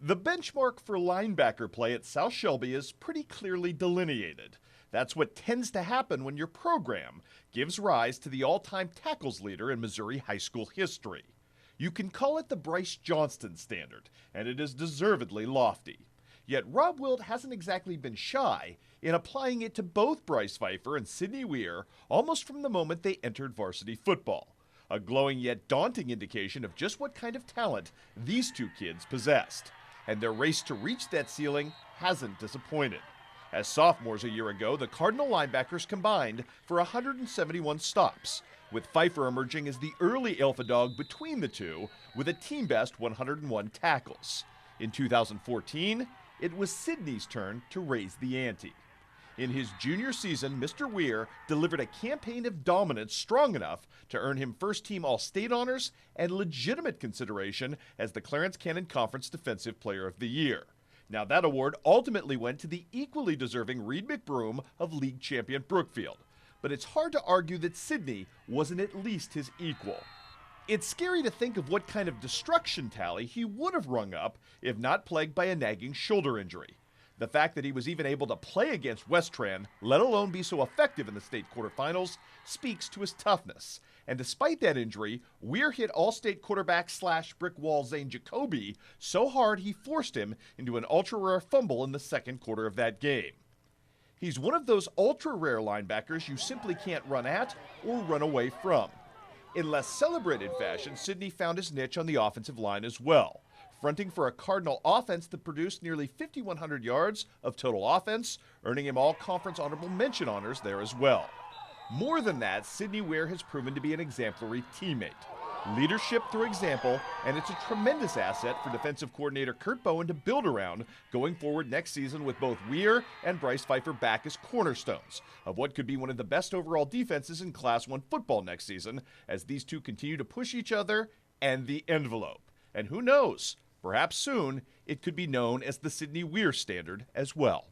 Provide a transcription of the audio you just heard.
The benchmark for linebacker play at South Shelby is pretty clearly delineated. That's what tends to happen when your program gives rise to the all-time tackles leader in Missouri high school history. You can call it the Bryce Johnston standard, and it is deservedly lofty. Yet Rob Wilt hasn't exactly been shy in applying it to both Bryce Pfeiffer and Sidney Weir almost from the moment they entered varsity football. A glowing yet daunting indication of just what kind of talent these two kids possessed. And their race to reach that ceiling hasn't disappointed. As sophomores a year ago, the Cardinal linebackers combined for 171 stops, with Pfeiffer emerging as the early alpha dog between the two with a team best 101 tackles. In 2014, it was Sidney's turn to raise the ante. In his junior season, Mr. Weir delivered a campaign of dominance strong enough to earn him first-team All-State honors and legitimate consideration as the Clarence Cannon Conference Defensive Player of the Year. Now, that award ultimately went to the equally deserving Reed McBroom of league champion Brookfield, but it's hard to argue that Sidney wasn't at least his equal. It's scary to think of what kind of destruction tally he would have rung up if not plagued by a nagging shoulder injury. The fact that he was even able to play against Westran, let alone be so effective in the state quarterfinals, speaks to his toughness. And despite that injury, Weir hit All-State quarterback / brick wall Zane Jacoby so hard he forced him into an ultra-rare fumble in the second quarter of that game. He's one of those ultra-rare linebackers you simply can't run at or run away from. In less celebrated fashion, Sidney found his niche on the offensive line as well, fronting for a Cardinal offense that produced nearly 5,100 yards of total offense, earning him all-conference honorable mention honors there as well. More than that, Sidney Weir has proven to be an exemplary teammate. Leadership through example, and it's a tremendous asset for defensive coordinator Kurt Bowen to build around going forward next season with both Weir and Bryce Pfeiffer back as cornerstones of what could be one of the best overall defenses in Class 1 football next season as these two continue to push each other and the envelope. And who knows, perhaps soon it could be known as the Sidney Weir standard as well.